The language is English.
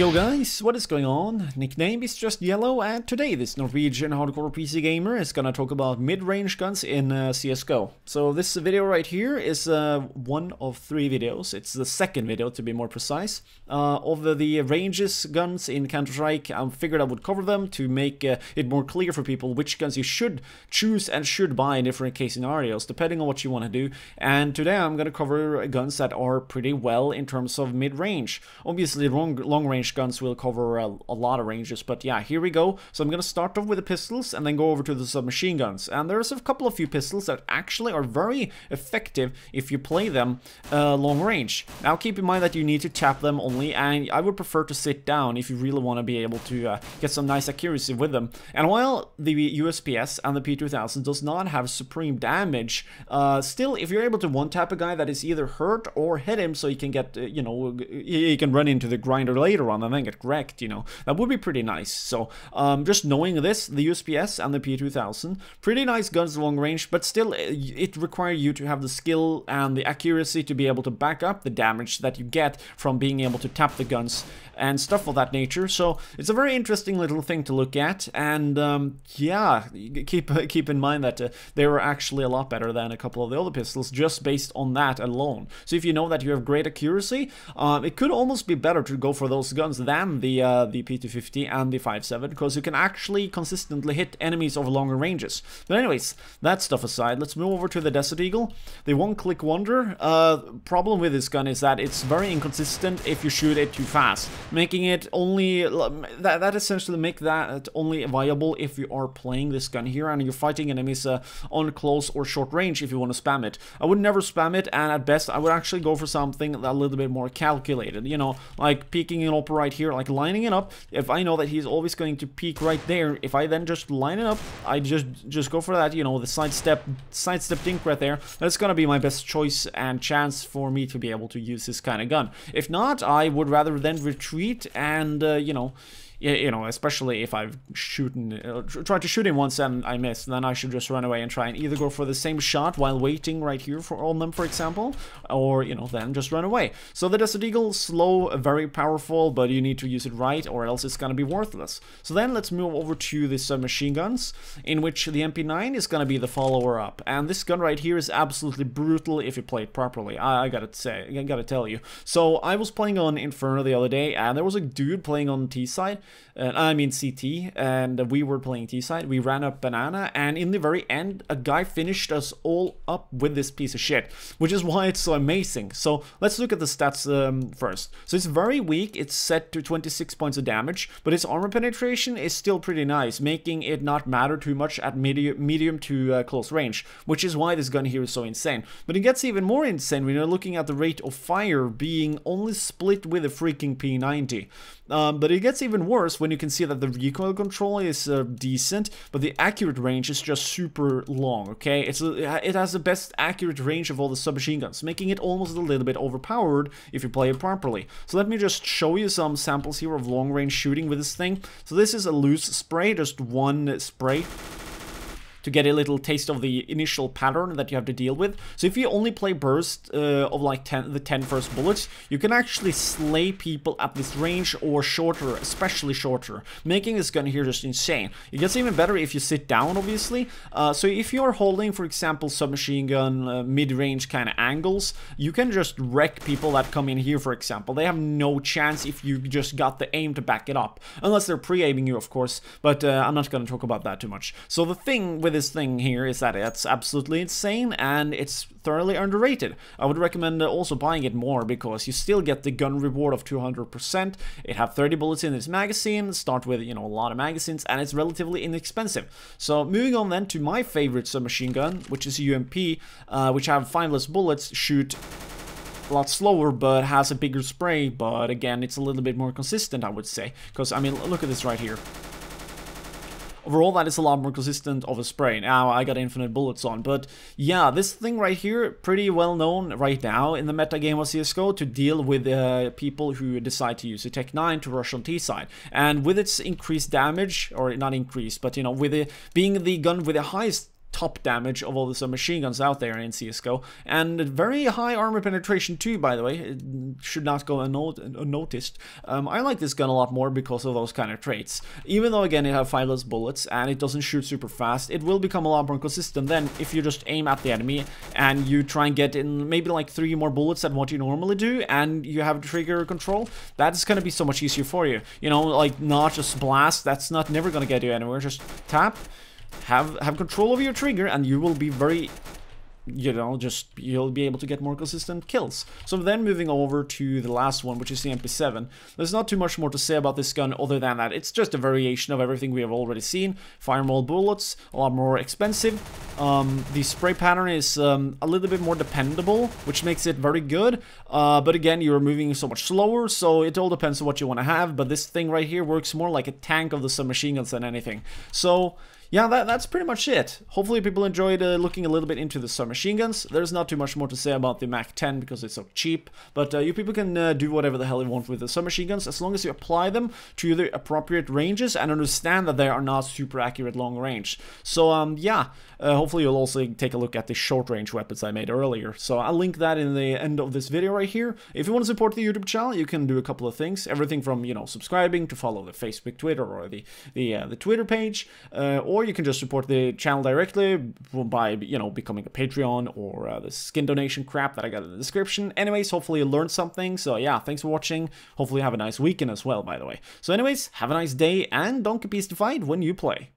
Yo guys, what is going on? Nickname is just Yellow, and today this Norwegian hardcore PC gamer is gonna talk about mid-range guns in CSGO. So this video right here is one of 3 videos. It's the second video to be more precise. Of the ranges guns in Counter-Strike, I figured I would cover them to make it more clear for people which guns you should choose and should buy in different case scenarios, depending on what you want to do. And today I'm gonna cover guns that are pretty well in terms of mid-range. Obviously long-range guns will cover a lot of ranges, but yeah, here we go. So I'm gonna start off with the pistols and then go over to the submachine guns. And there's a couple of few pistols that actually are very effective if you play them long range. Now keep in mind that you need to tap them only, and I would prefer to sit down if you really want to be able to get some nice accuracy with them. And while the usp-s and the P2000 does not have supreme damage, still if you're able to one-tap a guy that is either hurt or hit him so you can get, you know, you can run into the grinder later on and then get wrecked, you know, that would be pretty nice. So just knowing this, the usp-s and the P2000, pretty nice guns long range, but still it requires you to have the skill and the accuracy to be able to back up the damage that you get from being able to tap the guns and stuff of that nature. So it's a very interesting little thing to look at, and yeah, keep in mind that they were actually a lot better than a couple of the other pistols just based on that alone. So if you know that you have great accuracy, it could almost be better to go for those guns than the P250 and the 5.7, because you can actually consistently hit enemies over longer ranges. But anyways, that stuff aside, let's move over to the Desert Eagle, the one-click wonder. Problem with this gun is that it's very inconsistent if you shoot it too fast, making it only that essentially make that only viable if you are playing this gun here and you're fighting enemies on close or short range. If you want to spam it, I would never spam it, and at best I would actually go for something a little bit more calculated, you know, like peeking it up right here, like lining it up. If I know that he's always going to peek right there, if I then just line it up, I just go for that, you know, the sidestep dink right there. That's gonna be my best choice and chance for me to be able to use this kind of gun. If not, I would rather then retreat and you know, especially if I've tried to shoot him once and I missed, then I should just run away and try and either go for the same shot while waiting right here on them, for example, or, you know, then just run away. So the Desert Eagle, slow, very powerful, but you need to use it right or else it's gonna be worthless. So then let's move over to the submachine guns, in which the MP9 is gonna be the follower-up. And this gun right here is absolutely brutal if you play it properly, I gotta tell you. So I was playing on Inferno the other day, and there was a dude playing on T-side, I mean CT, and we were playing T-side. We ran up banana, and in the very end, a guy finished us all up with this piece of shit, which is why it's so amazing. So let's look at the stats first. So it's very weak. It's set to 26 points of damage, but its armor penetration is still pretty nice, making it not matter too much at medium to close range, which is why this gun here is so insane. But it gets even more insane when you're looking at the rate of fire being only split with a freaking P90. But it gets even worse when you can see that the recoil control is decent, but the accurate range is just super long, okay? It has the best accurate range of all the submachine guns, making it almost a little bit overpowered if you play it properly. So let me just show you some samples here of long range shooting with this thing. So this is a loose spray, just one spray, to get a little taste of the initial pattern that you have to deal with. So if you only play burst of like the 10 first bullets, you can actually slay people at this range or shorter, especially shorter, making this gun here just insane. It gets even better if you sit down, obviously. So if you're holding, for example, submachine gun mid-range kind of angles, you can just wreck people that come in here, for example. They have no chance if you just got the aim to back it up, unless they're pre-aiming you, of course, but I'm not going to talk about that too much. So the thing with this thing here is that it's absolutely insane and it's thoroughly underrated. I would recommend also buying it more, because you still get the gun reward of 200%. It have 30 bullets in its magazine, start with, you know, a lot of magazines, and it's relatively inexpensive. So moving on then to my favorite submachine gun, which is UMP, which have 5 less bullets, shoot a lot slower, but has a bigger spray, but again, it's a little bit more consistent, I would say, because, I mean, look at this right here. Overall, that is a lot more consistent of a spray. Now, I got infinite bullets on, but yeah, this thing right here, pretty well known right now in the meta game of CSGO to deal with people who decide to use a Tech 9 to rush on T-side. And with its increased damage, or not increased, but you know, with it being the gun with the highest top damage of all the submachine guns out there in CSGO, and very high armor penetration too, by the way. It should not go unnoticed. I like this gun a lot more because of those kind of traits. Even though, again, it has 5 less bullets and it doesn't shoot super fast, it will become a lot more consistent then if you just aim at the enemy and you try and get in maybe like 3 more bullets than what you normally do, and you have trigger control. That's gonna be so much easier for you. You know, like, not just blast, that's never gonna get you anywhere. Just tap, have control over your trigger, and you will be very, you know, you'll be able to get more consistent kills. So then moving over to the last one, which is the MP7. There's not too much more to say about this gun other than that it's just a variation of everything we have already seen. Fire more bullets, a lot more expensive. The spray pattern is a little bit more dependable, which makes it very good. But again, you're moving so much slower, so it all depends on what you want to have. But this thing right here works more like a tank of the submachine guns than anything. So yeah, that's pretty much it. Hopefully people enjoyed looking a little bit into the submachine guns. There's not too much more to say about the Mac 10 because it's so cheap, but you people can do whatever the hell you want with the submachine guns as long as you apply them to the appropriate ranges and understand that they are not super accurate long range. So yeah, hopefully you'll also take a look at the short range weapons I made earlier. So I'll link that in the end of this video right here. If you want to support the YouTube channel, you can do a couple of things. Everything from, you know, subscribing to follow the Facebook, Twitter, or the Twitter page, or you can just support the channel directly by, you know, becoming a Patreon or the skin donation crap that I got in the description. Anyways, hopefully you learned something. So yeah, thanks for watching. Hopefully you have a nice weekend as well, by the way. So anyways, have a nice day, and don't get beastified when you play.